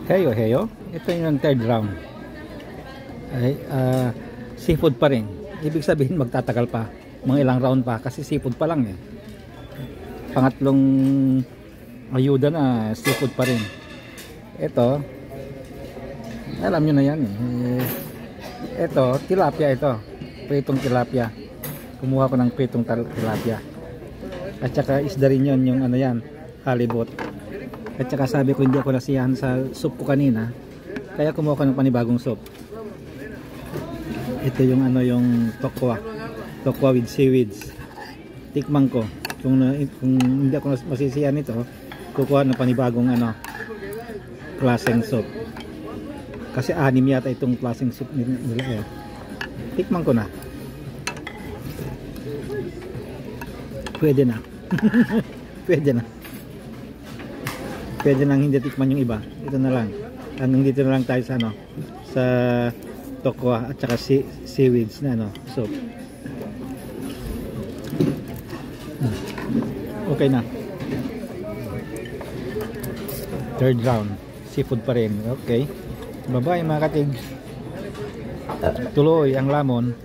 Heyo, heyo. Ito yung third round. Ay, seafood pa rin. Ibig sabihin magtatagal pa. Mga ilang round pa kasi seafood pa lang eh. Pangatlong ayuda na seafood pa rin. Ito, alam nyo na yan eh. Ito, tilapia ito. Pritong tilapia. Kumuha ko ng pritong tilapia. At saka isda rin yun, yung ano yan, halibut. At saka sabi ko hindi ako nasiyahan sa soup ko kanina, kaya kumuha ko ng panibagong soup. Ito yung ano, yung tokwa with seaweeds. Tikman ko kung hindi ako masisiyahan nito, kukuha ng panibagong ano, klaseng soup. Kasi 6 yata itong klaseng soup nila eh. Tikman ko na. Pwede na. Pwede na. Pwede nang hindi tikman yung iba. Ito na lang. Hanggang dito na lang tayo sa ano, sa tokwa at saka seaweeds na ano, soup. Okay na. Third round. Seafood pa rin. Okay. Bye-bye mga katig. Tuloy ang lamon.